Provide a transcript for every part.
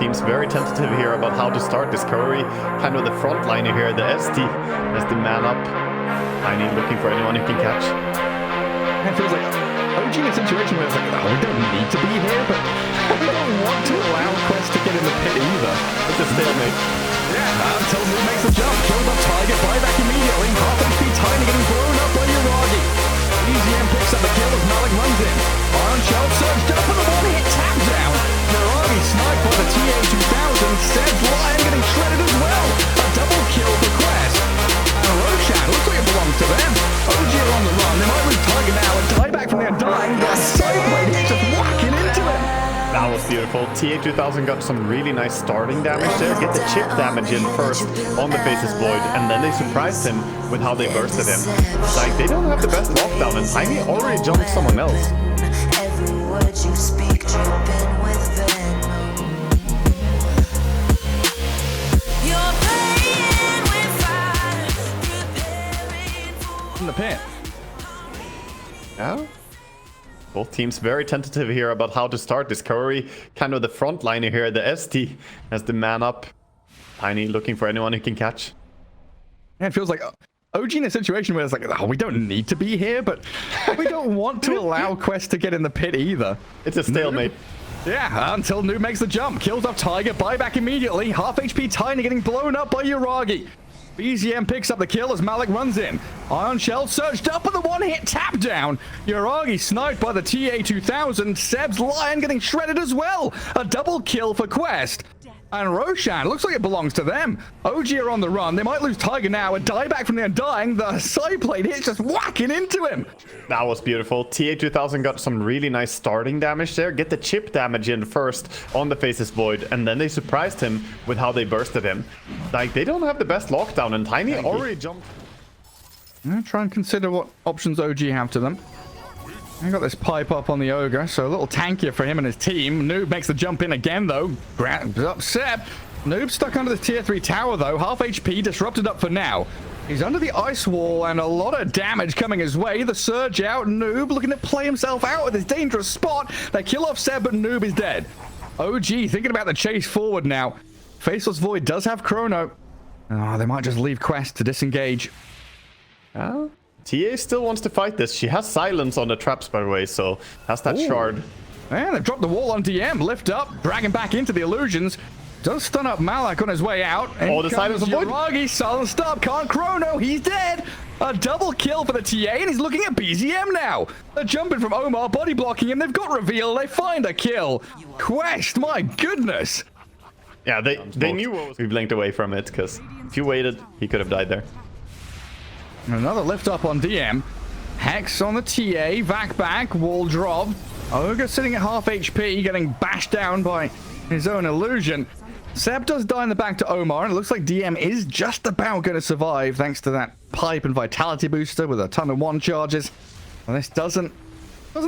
team's very tentative here about how to start this. Curry, kind of the front liner here, the ST as the man up. Tiny looking for anyone who can catch. It feels like OG in a situation where it's like, oh, we don't need to be here, but we don't want to allow Quest to get in the pit either. It's a stalemate. Yeah, until Noob makes the jump, kills up Tiger, buyback immediately, half HP Tiny getting blown up by Uragi. EZM picks up the kill as Malik runs in. Iron Shell surged up for the one-hit tap down. Uragi sniped by the TA-2000, Seb's Lion getting shredded as well. A double kill for Quest. And Roshan, looks like it belongs to them. OG are on the run, they might lose Tiger now, and Tieback from the Undying, but Sideblade is just whacking into him. That was beautiful. TA-2000 got some really nice starting damage there. Get the chip damage in first on the Faceless Void, and then they surprised him with how they bursted him. It's like they don't have the best lockdown, and Tiny already jumped someone else. Every word you speak dripping with venom. You're playing with fire, preparing for In the pit. Yeah. Both teams very tentative here about how to start this. Curry, kind of the front liner here, the ST as the man up. Tiny looking for anyone who can catch. Yeah, it feels like OG in a situation where it's like, oh, we don't need to be here, but we don't want to allow Quest to get in the pit either. It's a stalemate. Yeah, until Noob makes the jump, kills up Tiger, buyback immediately, half HP Tiny getting blown up by Uragi. BZM picks up the kill as Malik runs in. Iron Shell surged up with a one-hit tap down. Uragi sniped by the TA-2000. Seb's Lion getting shredded as well. A double kill for Quest. And Roshan, looks like it belongs to them. OG are on the run. They might lose Tiger now. A dieback from the Undying. The side plate hits just whacking into him. That was beautiful. TA-2000 got some really nice starting damage there. Get the chip damage in first on the Faceless Void, and then they surprised him with how they bursted him. Like, they don't have the best lockdown, and Tiny already jumped. I'll try and consider what options OG have to them. I got this pipe up on the Ogre, so a little tankier for him and his team. Noob makes the jump in again, though. Grabs up Seb. Noob stuck under the tier 3 tower, though. Half HP, disrupted up for now. He's under the ice wall, and a lot of damage coming his way. The surge out. Noob looking to play himself out with his dangerous spot. They kill off Seb, but Noob is dead. OG thinking about the chase forward now. Faceless Void does have Chrono. Oh, they might just leave Quest to disengage. Oh. TA still wants to fight this. She has silence on the traps, by the way, so has that shard. And they've dropped the wall on DM. Lift up, drag him back into the illusions. Does stun up Malak on his way out. And the silence avoid. Uragi, silenced up, can't Chrono, he's dead. A double kill for the TA, and he's looking at BZM now. They're jumping from Omar, body blocking him. They've got reveal, they find a kill. Quest, my goodness. Yeah, they knew what was. We blinked away from it, because if you waited, he could have died there. Another lift up on DM. Hex on the TA, vac back, wall drop. Ogre sitting at half HP, getting bashed down by his own illusion. Seb does die in the back to Omar, and it looks like DM is just about going to survive thanks to that pipe and vitality booster with a ton of one charges. And this doesn't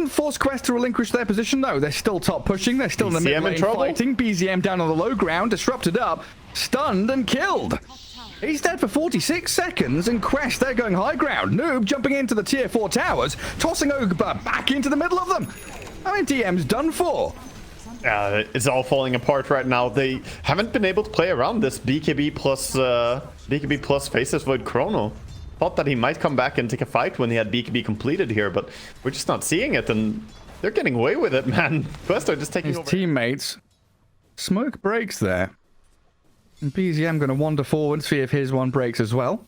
force Quest to relinquish their position, though. They're still top pushing, they're still in the mid lane fighting. BZM down on the low ground, disrupted up, stunned and killed. He's dead for 46 seconds, and Quest, they're going high ground. Noob jumping into the tier 4 towers, tossing Ogre back into the middle of them. I mean, DM's done for. It's all falling apart right now. They haven't been able to play around this BKB plus Faceless Void Chrono. Thought that he might come back and take a fight when he had BKB completed here, but we're just not seeing it, and they're getting away with it, man. Quest are just taking his over. Teammates. Smoke breaks there. And BZM going to wander forward, see if his one breaks as well.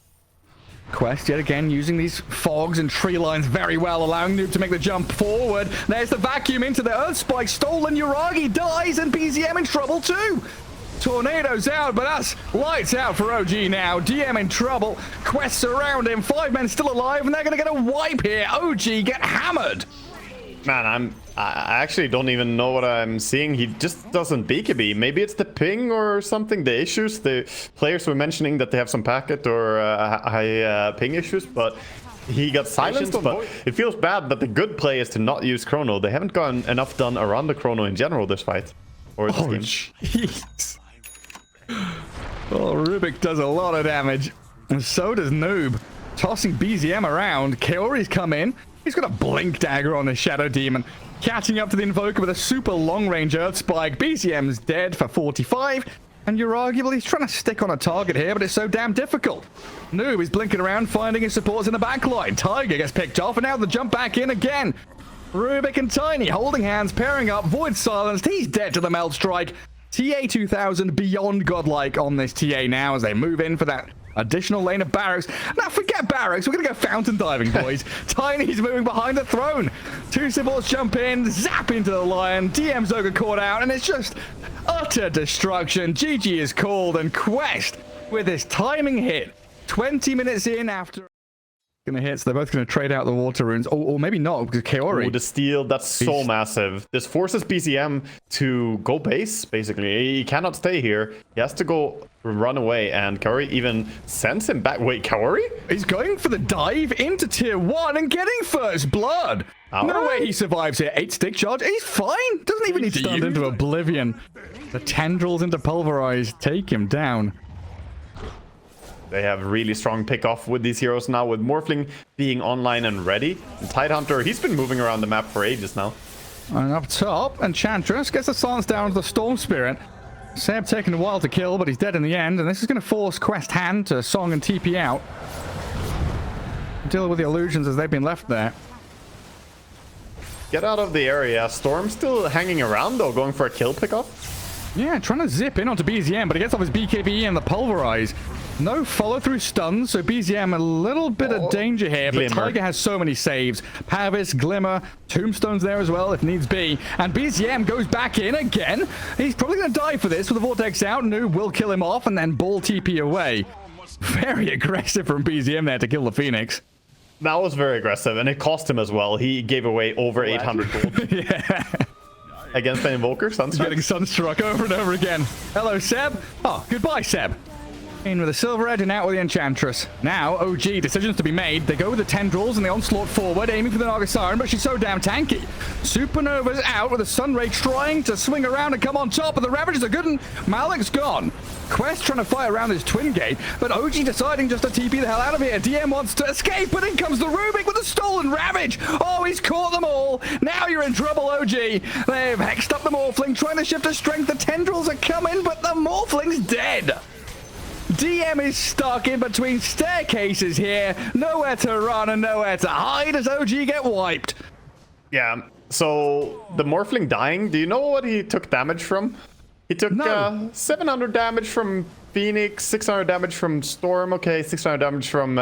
Quest yet again using these fogs and tree lines very well, allowing Noob to make the jump forward. There's the vacuum into the Earth Spike. Stolen, Uragi dies, and BZM in trouble too. Tornadoes out, but that's lights out for OG now. DM in trouble. Quest surround him. 5 men still alive, and they're going to get a wipe here. OG get hammered. Man, I actually don't even know what I'm seeing. He just doesn't BKB. Maybe it's the ping or something, the issues. The players were mentioning that they have some packet or high ping issues, but he got silenced. But it feels bad that the good play is to not use Chrono. They haven't gotten enough done around the Chrono in general this fight. Or this game. Jeez. Well, Rubik does a lot of damage. And so does Noob. Tossing BZM around. Kaori's come in. He's got a blink dagger on the Shadow Demon. Catching up to the Invoker with a super long-range Earth Spike. BZM's dead for 45. And you're arguably trying to stick on a target here, but it's so damn difficult. Noob is blinking around, finding his supports in the backline. Tiger gets picked off, and now the jump back in again. Rubik and Tiny holding hands, pairing up. Void silenced. He's dead to the Meld Strike. TA2000 beyond godlike on this TA now as they move in for that additional lane of barracks. Now forget barracks, we're gonna go fountain diving, boys. Tiny's moving behind the throne. Two supports jump in, zap into the Lion. DM Zoga caught out, and it's just utter destruction. GG is called, and Quest with his timing hit 20 minutes in after gonna hit, so they're both gonna trade out the water runes, or maybe not, because Kaori. Ooh, the steal, that's so massive. This forces BZM to go base, basically. He cannot stay here. He has to go run away, and Kaori even sends him back. Wait, Kaori? He's going for the dive into tier 1 and getting first blood. No way he survives here. 8 stick charge. He's fine. Doesn't even need to stand into oblivion. The tendrils into pulverize take him down. They have really strong pick-off with these heroes now, with Morphling being online and ready. And Tidehunter, he's been moving around the map for ages now. And up top, Enchantress gets the silence down to the Storm Spirit. Seb taking a while to kill, but he's dead in the end, and this is going to force Quest Hand to Song and TP out. Deal with the illusions as they've been left there. Get out of the area. Storm still hanging around, though, going for a kill pick-off. Yeah, trying to zip in onto BZM, but he gets off his BKB and the Pulverize. No follow-through stuns, so BZM a little bit of danger here, but Glimmer. Tiger has so many saves. Pavis, Glimmer, Tombstones there as well if needs be. And BZM goes back in again. He's probably going to die for this with the Vortex out. Noob will kill him off and then ball TP away. Very aggressive from BZM there to kill the Phoenix. That was very aggressive, and it cost him as well. He gave away over 800 gold. Yeah. Against the Invoker, Sunstruck. Getting Sunstruck over and over again. Hello, Seb. Oh, goodbye, Seb. In with the Silver Edge and out with the Enchantress. Now, OG, decisions to be made. They go with the Tendrils and the onslaught forward, aiming for the Naga Siren, but she's so damn tanky. Supernova's out with the Sunray trying to swing around and come on top, but the Ravages are good, and Malik's gone. Quest trying to fight around his Twin Gate, but OG deciding just to TP the hell out of here. DM wants to escape, but in comes the Rubik with a stolen Ravage. Oh, he's caught them all. Now you're in trouble, OG. They've hexed up the Morphling, trying to shift to strength. The Tendrils are coming, but the Morphling's dead. DM is stuck in between staircases here. Nowhere to run and nowhere to hide as OG get wiped. Yeah, so the Morphling dying, do you know what he took damage from? He took 700 damage from Phoenix, 600 damage from Storm, okay, 600 damage from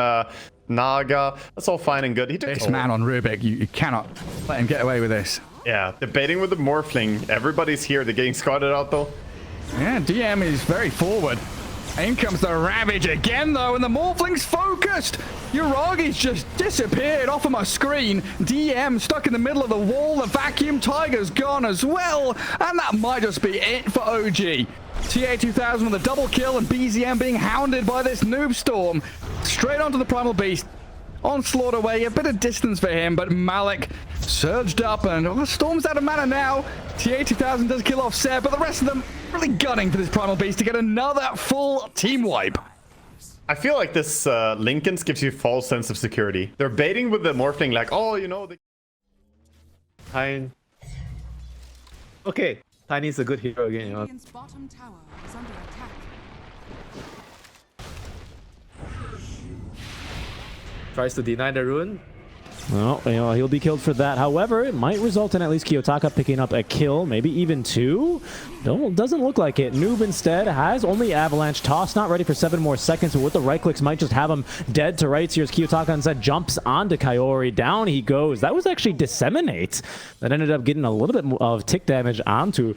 Naga. That's all fine and good. He took This man on Rubik, you cannot let him get away with this. Yeah, debating with the Morphling. Everybody's here. They're getting scouted out, though. Yeah, DM is very forward. In comes the Ravage again, though, and the Morphling's focused. Uragi's just disappeared off of my screen. DM stuck in the middle of the wall. The Vacuum Tiger's gone as well. And that might just be it for OG. TA2000 with a double kill, and BZM being hounded by this Noob Storm. Straight onto the Primal Beast. Onslaught away, a bit of distance for him, but Malik surged up, and Storm's out of mana now. TA2000 does kill off Seb, but the rest of them really gunning for this Primal Beast to get another full team wipe. I feel like this Lincoln's gives you a false sense of security. They're baiting with the Morphling like, oh, you know... Okay, Tiny's a good hero again, you know. Radiant's bottom tower is under attack. Tries to deny the rune. Well, you know, he'll be killed for that. However, it might result in at least Kiyotaka picking up a kill, maybe even 2. Doesn't look like it. Noob instead has only Avalanche. Toss not ready for 7 more seconds, but with the right clicks might just have him dead to rights. Here's Kiyotaka instead jumps onto Kaori. Down he goes. That was actually Disseminate. That ended up getting a little bit of tick damage onto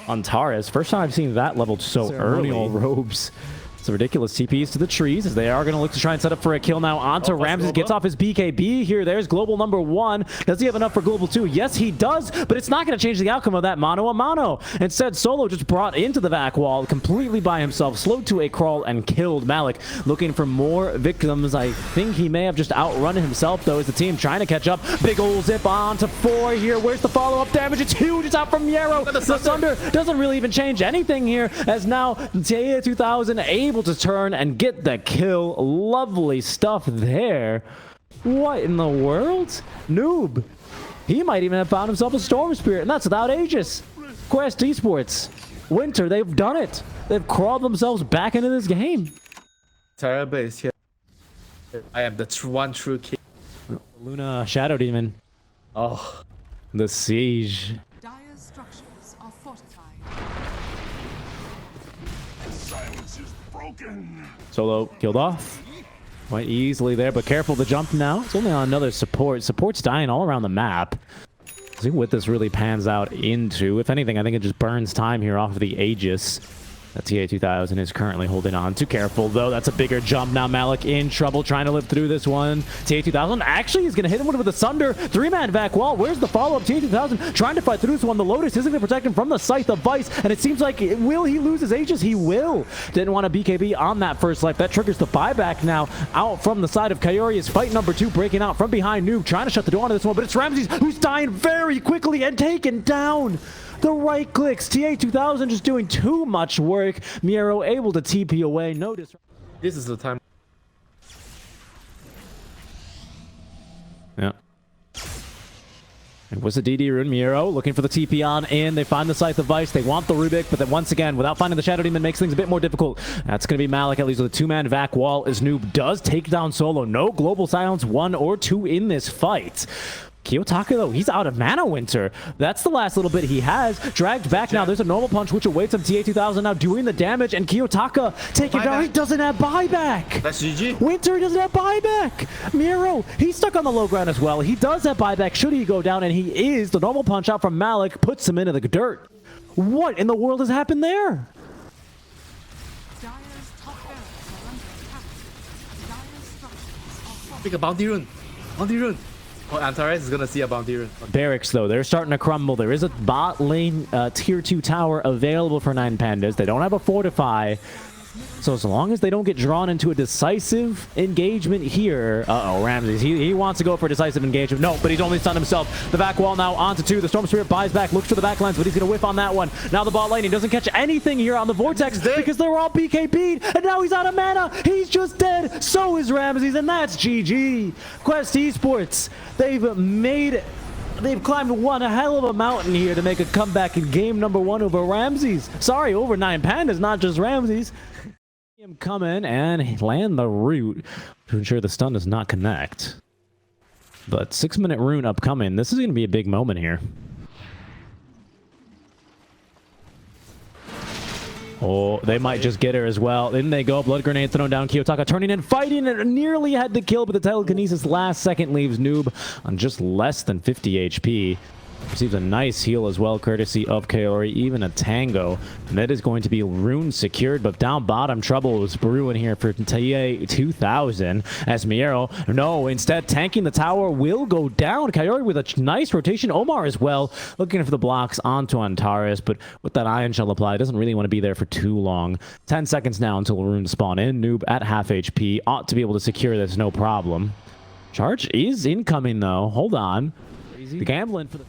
Antares. First time I've seen that leveled so early. Robes. It's ridiculous TPs to the trees as they are going to look to try and set up for a kill now onto Ramses. Gets off his BKB here. There's global number 1. Does he have enough for global 2? Yes, he does, but it's not going to change the outcome of that mano a mano. Instead, Solo just brought into the vac wall completely by himself, slowed to a crawl and killed Malik. Looking for more victims. I think he may have just outrun himself though as the team trying to catch up. Big ol' zip on to 4 here. Where's the follow-up damage? It's huge. It's out from Yarrow. The Thunder doesn't really even change anything here as now TA2000 able to turn and get the kill. Lovely stuff there. What in the world? Noob. He might even have found himself a Storm Spirit, and that's without Aegis. Quest Esports. Winter, they've done it. They've crawled themselves back into this game. Terrible is here. I am the one true king. Luna Shadow Demon. Oh, The Siege. Dire's structures are fortified. Solo killed off. Quite easily there, but careful to jump now. It's only on another support. Support's dying all around the map. See what this really pans out into. If anything, I think it just burns time here off of the Aegis that TA2000 is currently holding on to. Careful, though. That's a bigger jump now. Malik in trouble trying to live through this one. TA2000 actually is going to hit him with a Sunder. Three-man vac wall. Where's the follow-up? TA2000 trying to fight through this one. The Lotus isn't going to protect him from the Scythe of Vice, and it seems like, will he lose his Aegis? He will. Didn't want a BKB on that first life. That triggers the buyback now. Out from the side of Coyote is fight number 2, breaking out from behind Noob, trying to shut the door onto this one, but it's Ramses who's dying very quickly and taken down. The right clicks. TA2000 just doing too much work. Miero able to TP away. No disruption. this is the time. Yeah. It was a DD rune. Miero looking for the TP on in. They find the Scythe of Vice. They want the Rubik, but then once again, without finding the Shadow Demon, makes things a bit more difficult. That's going to be Malik, at least with a 2-man vac wall, as Noob does take down Solo. No Global Silence 1 or 2 in this fight. Kiyotaka, though, he's out of mana, Winter. That's the last little bit he has. Dragged back now. There's a normal punch, which awaits him. TA2000 now doing the damage, and Kiyotaka taking down. He doesn't have buyback. That's GG. Winter doesn't have buyback. Miro, he's stuck on the low ground as well. He does have buyback should he go down, and he is. The normal punch out from Malik puts him into the dirt. What in the world has happened there? Dire's top barracks are under attack. Dire's structures are fortified. Pick a bounty rune. Bounty rune. Oh, Antares is gonna see a bounty rune. Barracks, though, they're starting to crumble. There is a bot lane tier 2 tower available for 9 Pandas. They don't have a fortify. So as long as they don't get drawn into a decisive engagement here... Uh-oh, Ramses. He wants to go for a decisive engagement. No, but he's only stunned himself. The back wall now onto 2. The Storm Spirit buys back, looks for the back lines, but he's going to whiff on that one. Now the bot lane, he doesn't catch anything here on the Vortex because they're all BKB'd, and now he's out of mana. He's just dead. So is Ramses, and that's GG. Quest Esports, They've climbed one hell of a mountain here to make a comeback in game number 1 over Ramses. Sorry, over 9 Pandas, not just Ramses. Him come in and land the root to ensure the stun does not connect. But 6-minute rune upcoming. This is going to be a big moment here. Oh, they might just get her as well. In they go. Blood grenade thrown down. Kiyotaka turning in, fighting, and nearly had the kill, but the telekinesis last second leaves Noob on just less than 50 HP. Receives a nice heal as well, courtesy of Kaori, even a Tango. And that is going to be rune secured, but down bottom trouble was brewing here for TA2000 as Miero, no, instead tanking the tower will go down. Kaori with a nice rotation. Omar as well, looking for the blocks onto Antares, but with that Ion Shell apply, doesn't really want to be there for too long. 10 seconds now until rune spawn in. Noob at half HP, ought to be able to secure this, no problem. Charge is incoming though, hold on. The gambling for the...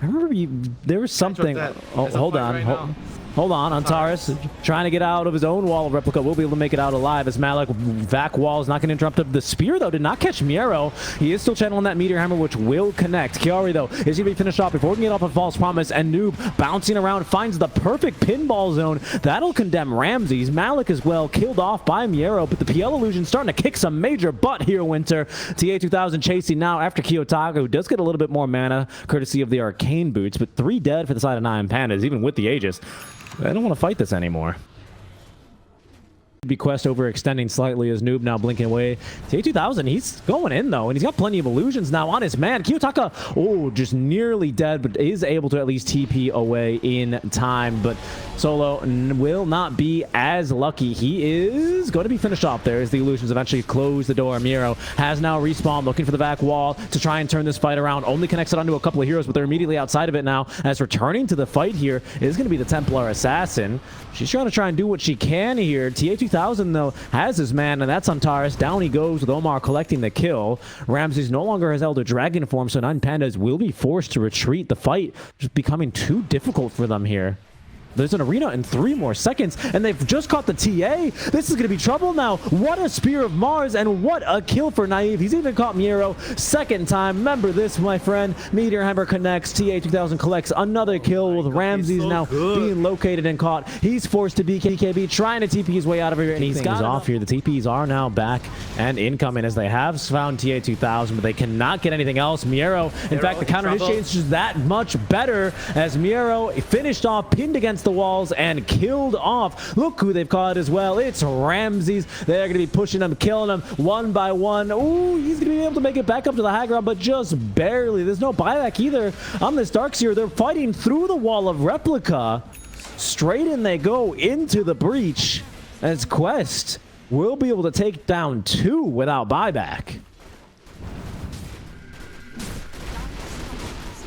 I remember there was something. Oh, hold on. Hold on. Antares trying to get out of his own wall of replica. Will be able to make it out alive as Malik vac wall is not going to interrupt him. The spear, though, did not catch Miero. He is still channeling that meteor hammer, which will connect. Kiari, though, is going to be finished off before we can get off a false promise. And Noob bouncing around finds the perfect pinball zone. That'll condemn Ramses. Malik as well, killed off by Miero. But the PL illusion starting to kick some major butt here, Winter. TA2000 chasing now after Kiyotaka, who does get a little bit more mana, courtesy of the arcane boots. But 3 dead for the side of 9 Pandas, even with the Aegis. I don't want to fight this anymore. Be quest overextending slightly as Noob now blinking away. TA2000, he's going in though, and he's got plenty of illusions now on his man. Kiyotaka, oh, just nearly dead, but is able to at least TP away in time. But Solo will not be as lucky. He is going to be finished off there as the illusions eventually close the door. Miero has now respawned, looking for the back wall to try and turn this fight around. Only connects it onto a couple of heroes, but they're immediately outside of it now. As returning to the fight here is going to be the Templar Assassin. She's trying to do what she can here. TA2000, though, has his man, and that's Antares. Down he goes with Omar collecting the kill. Ramses no longer has Elder Dragon form, so 9 Pandas will be forced to retreat. The fight just becoming too difficult for them here. There's an arena in 3 more seconds, and they've just caught the TA. This is going to be trouble now. What a Spear of Mars, and what a kill for Naive. He's even caught Miero 2nd time. Remember this, my friend. Meteor Hammer connects. TA2000 collects another kill with Ramses now being located and caught. He's forced to be BKB, trying to TP his way out of here, and he's got off here. The TPs are now back and incoming as they have found TA2000, but they cannot get anything else. Miero, in fact, the counter initiates is just that much better as Miero finished off, pinned against the walls, and killed off. Look who they've caught as well. It's Ramses. They're going to be pushing him, killing him one by one. Ooh, he's going to be able to make it back up to the high ground, but just barely. There's no buyback either on this Darkseer. They're fighting through the wall of Replica. Straight in they go into the breach as Quest will be able to take down 2 without buyback.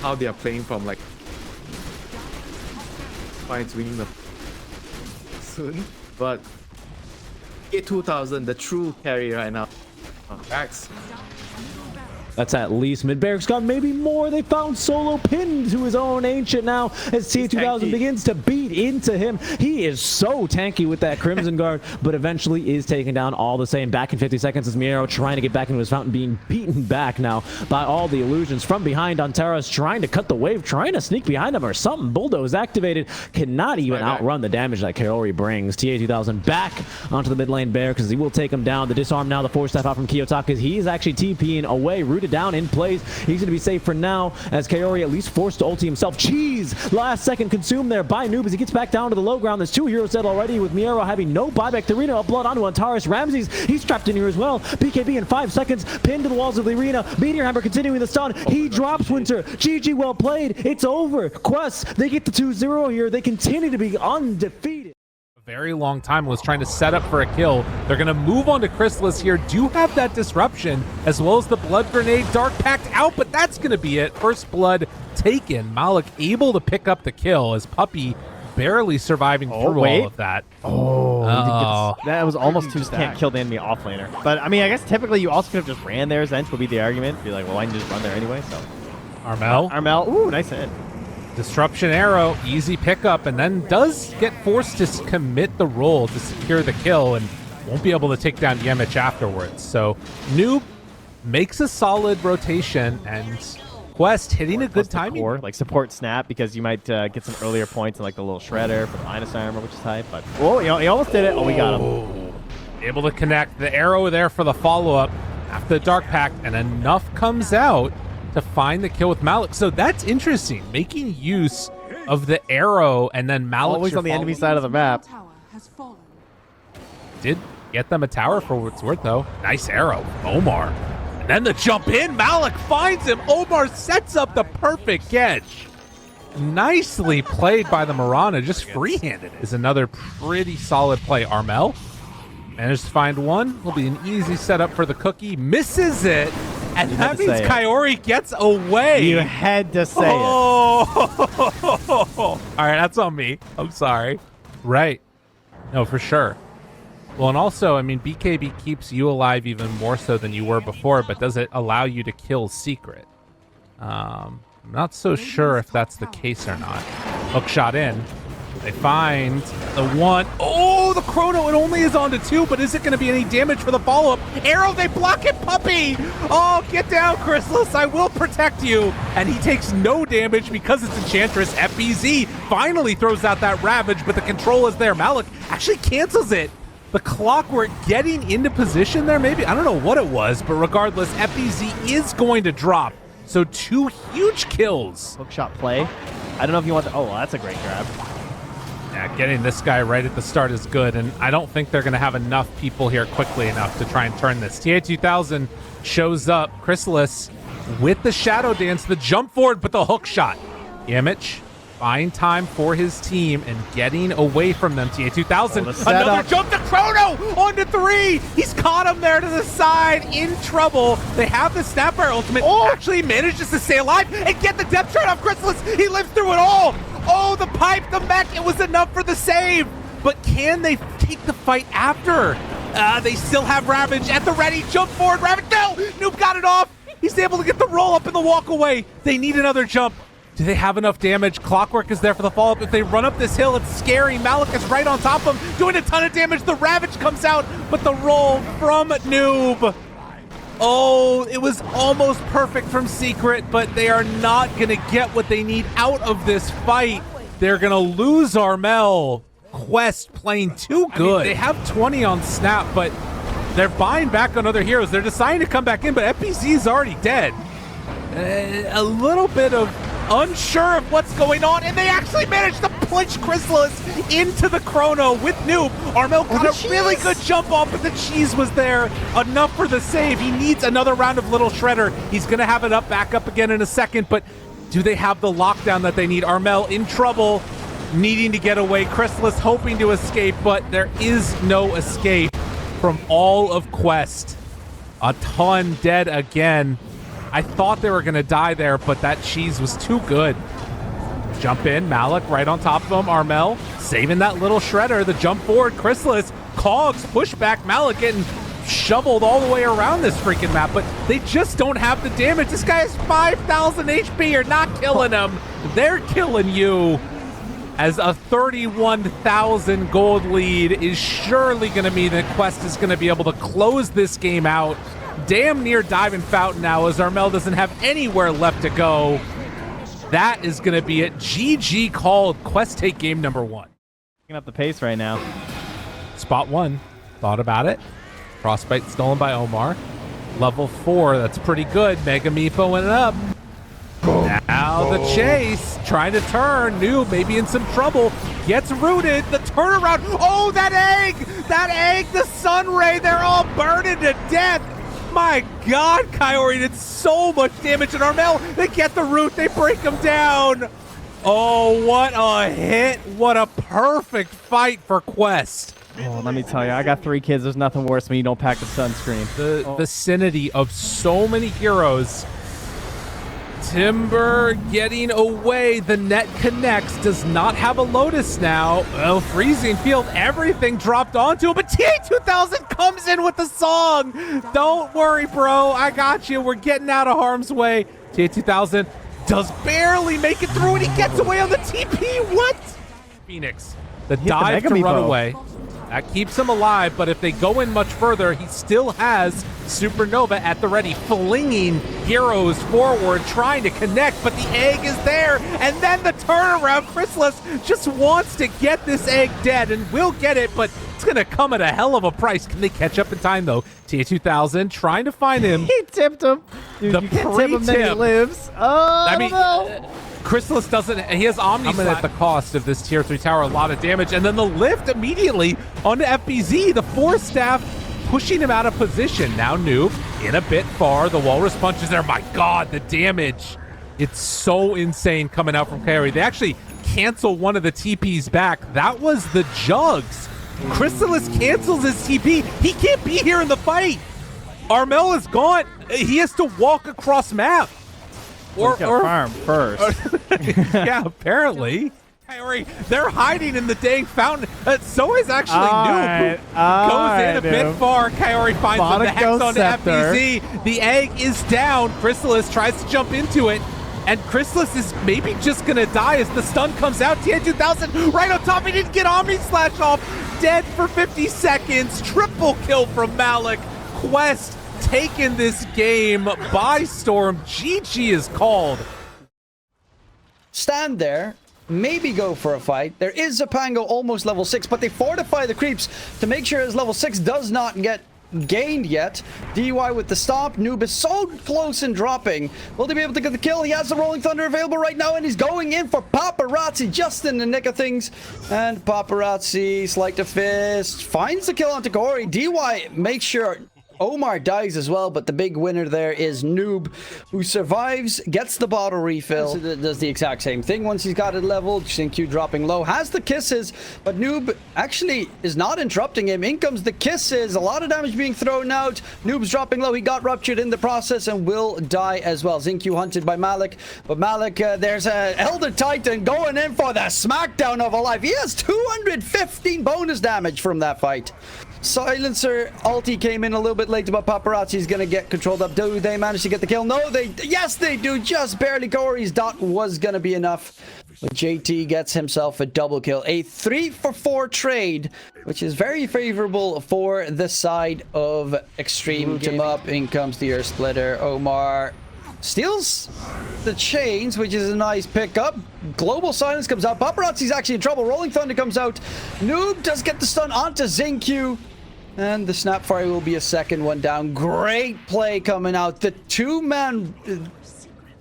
How they are playing from like Fights winning the soon, but A2000 the true carry right now. Max. That's at least mid-barracks got maybe more. They found Solo pinned to his own Ancient now as T2000 begins to beat into him. He is so tanky with that Crimson Guard, but eventually is taken down all the same. Back in 50 seconds as Miero trying to get back into his fountain, being beaten back now by all the illusions from behind. Antares trying to cut the wave, trying to sneak behind him or something. Bulldoze activated, cannot even outrun the damage that Kaori brings. TA2000 back onto the mid lane bear because he will take him down. The disarm now, the 4-step out from Kiyotaka. He is actually TPing away, rooted down in place. He's going to be safe for now as Kaori at least forced to ulti himself. Cheese! Last second consumed there by Noob as he gets back down to the low ground. There's 2 heroes dead already with Miero having no buyback. The arena of blood onto Antares. Ramses, he's trapped in here as well. BKB in 5 seconds, pinned to the walls of the arena. Meteor Hammer continuing the stun. He drops Winter. GG, well played. It's over. Quest, they get the 2-0 here. They continue to be undefeated. Very long time, was trying to set up for a kill. They're going to move on to Chrysalis here. Do have that disruption as well as the blood grenade. Dark Pact out, but that's going to be it. First blood taken. Malik able to pick up the kill as Puppy barely surviving through all of that. That was almost too stacked. Can't kill the enemy offlaner. But I mean, I guess typically you also could have just ran there. Zench would be the argument. Be like, well, I can just run there anyway. So Armel, ooh, nice hit. Disruption arrow, easy pickup, and then does get forced to commit the roll to secure the kill and won't be able to take down Yemich afterwards. So Noob makes a solid rotation and Quest hitting a good timing. Like support snap because you might get some earlier points in like the little shredder for the Linus armor, which is hype. But oh, he almost did it. Oh, we got him. Able to connect the arrow there for the follow-up after the Dark Pact, and enough comes out to find the kill with Malik. So that's interesting, making use of the arrow and then Malik always on the enemy side of the map. Did get them a tower for what it's worth though. Nice arrow, Omar. And then the jump in, Malik finds him. Omar sets up the perfect catch. Nicely played by the Mirana, just free-handed. Is another pretty solid play. Armel managed to find one. Will be an easy setup for the cookie. Misses it. And that means Kaori gets away. You had to say it. All right, that's on me. I'm sorry. Right. No, for sure. Well, and also, I mean, BKB keeps you alive even more so than you were before, but does it allow you to kill secret? I'm not so sure if that's the case or not. Hook shot in. They find the one. Oh, the chrono, it only is on to 2, but is it going to be any damage for the follow-up? Arrow, they block it, Puppy! Oh, get down, Chrysalis, I will protect you. And he takes no damage because it's Enchantress. FBZ finally throws out that Ravage, but the control is there. Malik actually cancels it. The Clockwork getting into position there, maybe? I don't know what it was, but regardless, FBZ is going to drop. So 2 huge kills. Hookshot play. I don't know if you want to... Oh, well, that's a great grab. Yeah, getting this guy right at the start is good, and I don't think they're going to have enough people here quickly enough to try and turn this. TA2000 shows up. Chrysalis with the Shadow Dance, the jump forward, but the hook shot. Yemich, buying time for his team and getting away from them. TA2000, another jump to Chrono on to 3. He's caught him there to the side, in trouble. They have the Snapfire ultimate. Actually manages to stay alive and get the depth shot off Chrysalis. He lives through it all. Oh, the pipe, the mech, it was enough for the save. But can they take the fight after? They still have Ravage at the ready. Jump forward, Ravage, no! Noob got it off. He's able to get the roll up and the walk away. They need another jump. Do they have enough damage? Clockwork is there for the follow-up. If they run up this hill, it's scary. Malik is right on top of him, doing a ton of damage. The Ravage comes out, but the roll from Noob. Oh, it was almost perfect from Secret, but they are not going to get what they need out of this fight. They're going to lose Armel. Quest playing too good. I mean, they have 20 on Snap, but they're buying back on other heroes. They're deciding to come back in, but FPZ is already dead. A little bit of unsure of what's going on, and they actually managed to punch Chrysalis into the chrono with Noob. Armel got a really good jump off, but the cheese was there enough for the save. He needs another round of Little Shredder. He's going to have it back up again in a second, but do they have the lockdown that they need? Armel in trouble, needing to get away. Chrysalis hoping to escape, but there is no escape from all of Quest. A ton dead again. I thought they were going to die there, but that cheese was too good. Jump in, Malik right on top of him. Armel saving that Little Shredder. The jump forward, Chrysalis, Cogs, push back. Malik getting shoveled all the way around this freaking map, but they just don't have the damage. This guy has 5,000 HP. You're not killing him. They're killing you. As a 31,000 gold lead is surely going to mean that Quest is going to be able to close this game out. Damn near Diving Fountain now, as Armel doesn't have anywhere left to go. That is going to be it. GG called. Quest take game number 1. Picking up the pace right now. Spot 1. Thought about it. Frostbite stolen by Omar. Level 4. That's pretty good. Mega Meepo went up. Now the chase. Trying to turn. Noob maybe in some trouble. Gets rooted. The turnaround. Oh, that egg! That egg! The sun ray. They're all burning to death. My God, Kaori did so much damage. And Armel, they get the root. They break him down. Oh, what a hit. What a perfect fight for Quest. Oh, let me tell you, I got 3 kids. There's nothing worse when you don't pack the sunscreen. The vicinity of so many heroes. Timber getting away. The net connects. Does not have a Lotus now. Oh, freezing field. Everything dropped onto him. But TA2000 comes in with the song. Don't worry, bro. I got you. We're getting out of harm's way. TA2000 does barely make it through, and he gets away on the TP. What? Phoenix. The dive to run away. That keeps him alive, but if they go in much further, he still has Supernova at the ready, flinging heroes forward, trying to connect, but the egg is there, and then the turnaround. Chrysalis just wants to get this egg dead, and will get it, but it's going to come at a hell of a price. Can they catch up in time, though? TA2000 trying to find him. He tipped him. Dude, the you can't tip him, then he lives. Oh, I mean, Chrysalis doesn't, he has Omni coming at the cost of this tier 3 tower, a lot of damage, and then the lift immediately onto FBZ, the 4 staff pushing him out of position. Now Noob in a bit far, the walrus punches there. My God, the damage. It's so insane coming out from Kaori. They actually cancel one of the TPs back. That was the Jugs. Chrysalis cancels his TP. He can't be here in the fight. Armel is gone. He has to walk across map. Or farm first. Yeah, apparently. Kaori, they're hiding in the dang fountain. So is actually Noob, who goes in a bit far. Kaori finds them. The hex onto FBZ. The egg is down. Chrysalis tries to jump into it. And Chrysalis is maybe just going to die as the stun comes out. TA2000 right on top. He didn't get Omni Slash off. Dead for 50 seconds. Triple kill from Malik. Quest taking this game by storm. GG is called. Stand there, maybe go for a fight. There is a Pango almost level 6, but they fortify the creeps to make sure his level 6 does not get gained yet. DY with the stop. Noob is so close and dropping. Will they be able to get the kill? He has the Rolling Thunder available right now, and he's going in for Paparazzi just in the nick of things. And Paparazzi, Sleight of Fist, finds the kill onto Kaori. DY makes sure Omar dies as well, but the big winner there is Noob, who survives, gets the bottle refill, so does the exact same thing once he's got it leveled. Q dropping low, has the kisses, but Noob actually is not interrupting him. In comes the kisses, a lot of damage being thrown out. Noob's dropping low, he got ruptured in the process and will die as well. Q hunted by Malik, but Malik, there's a Elder Titan going in for the smackdown of a life. He has 215 bonus damage from that fight. Silencer ulti came in a little bit late, but Paparazzi's gonna get controlled up. Do they manage to get the kill? No, yes, they do. Just barely. Corey's dot was gonna be enough. But JT gets himself a double kill. A 3-for-4 trade, which is very favorable for the side of Extreme. Him up. In comes the Earth Splitter. Omar steals the chains, which is a nice pickup. Global Silence comes out. Paparazzi's actually in trouble. Rolling Thunder comes out. Noob does get the stun onto Xingqiu. And the Snapfire will be a second one down. Great play coming out. The two-man...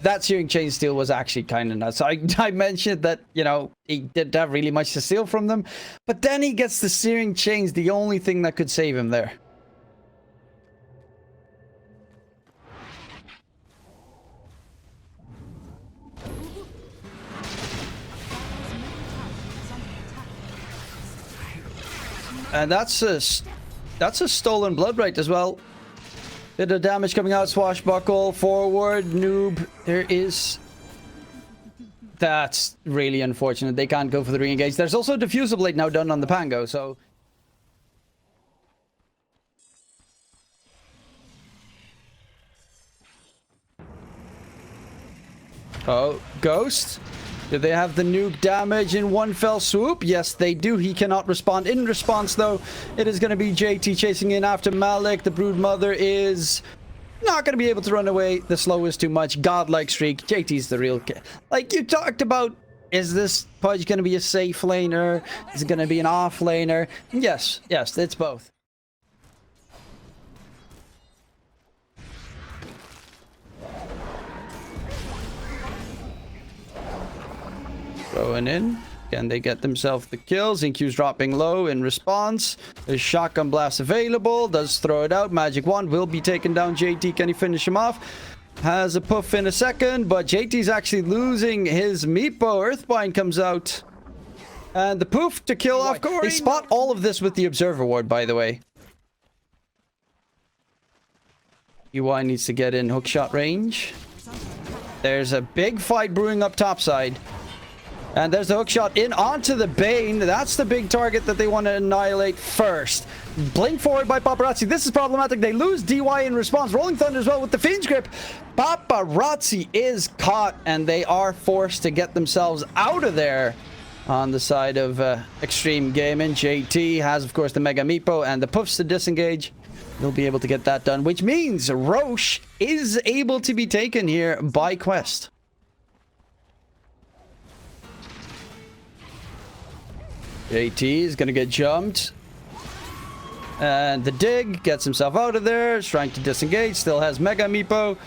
That Searing Chain steal was actually kind of nuts. I mentioned that, you know, he didn't have really much to steal from them. But then he gets the Searing Chains, the only thing that could save him there. And that's a stolen blood right as well. Bit of damage coming out. Swashbuckle forward. Noob. There is... That's really unfortunate. They can't go for the re-engage. There's also a Diffusal Blade now done on the Pango, so... Oh, Ghost? Do they have the nuke damage in one fell swoop? Yes, they do. He cannot respond. In response, though, it is going to be JT chasing in after Malik. The Brood Mother is not going to be able to run away. The slow is too much. Godlike streak. JT's the real kid. Like you talked about, is this Pudge going to be a safe laner? Is it going to be an off laner? Yes, it's both. Going in. Can they get themselves the kills? Xingqiu's dropping low in response. There's Shotgun Blast available. Does throw it out. Magic Wand will be taken down. JT, can he finish him off? Has a puff in a second, but JT's actually losing his Meepo. Earthbind comes out. And the poof to kill off Corey. They spot all of this with the Observer Ward, by the way. UI needs to get in hookshot range. There's a big fight brewing up topside. And there's the hookshot in onto the Bane. That's the big target that they want to annihilate first. Blink forward by Paparazzi. This is problematic. They lose DY in response. Rolling Thunder as well with the Fiend's Grip. Paparazzi is caught, and they are forced to get themselves out of there on the side of Extreme Gaming. JT has, of course, the Mega Meepo and the Puffs to disengage. They'll be able to get that done, which means Roche is able to be taken here by Quest. JT is going to get jumped. And the Dig gets himself out of there. Is trying to disengage. Still has Mega Meepo.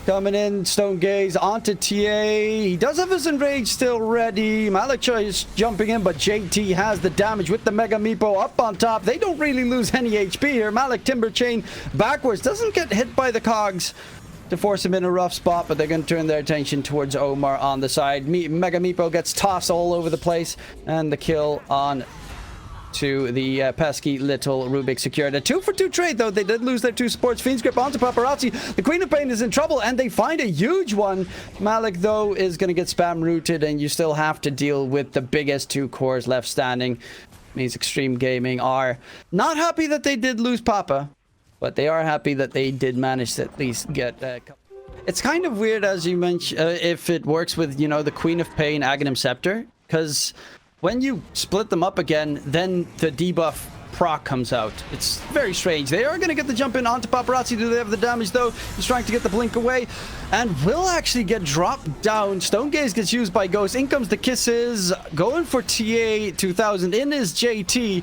Coming in. Stone Gaze onto TA. He does have his Enrage still ready. Malakcha is jumping in, but JT has the damage with the Mega Meepo up on top. They don't really lose any HP here. Malik Timber Chain backwards. Doesn't get hit by the cogs to force him in a rough spot, but they're going to turn their attention towards Omar on the side. Mega Meepo gets tossed all over the place, and the kill on to the pesky little Rubik secured. A 2-for-2 trade, though. They did lose their two supports. Fiend's Grip onto Paparazzi. The Queen of Pain is in trouble, and they find a huge one. Malik, though, is going to get spam rooted, and you still have to deal with the biggest two cores left standing. Means Extreme Gaming are not happy that they did lose Papa, but they are happy that they did manage to at least get... It's kind of weird, as you mentioned, if it works with, you know, the Queen of Pain Aghanim Scepter, because when you split them up again, then the debuff proc comes out. It's very strange. They are going to get the jump in onto Paparazzi. Do they have the damage, though? He's trying to get the blink away, and will actually get dropped down. Stone Gaze gets used by Ghost. In comes the Kisses. Going for TA 2000 in is JT.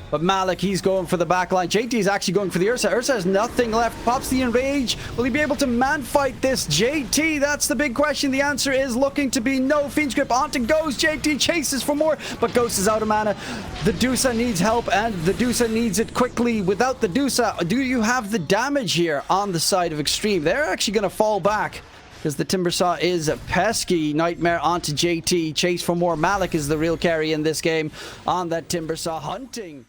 But Malik, he's going for the backline. JT is actually going for the Ursa. Ursa has nothing left. Pops the Enrage. Will he be able to man-fight this JT? That's the big question. The answer is looking to be no. Fiend's Grip onto Ghost. JT chases for more, but Ghost is out of mana. The Dusa needs help, and the Dusa needs it quickly. Without the Dusa, do you have the damage here on the side of Extreme? They're actually going to fall back, because the Timbersaw is a pesky. Nightmare onto JT. Chase for more. Malik is the real carry in this game on that Timbersaw, hunting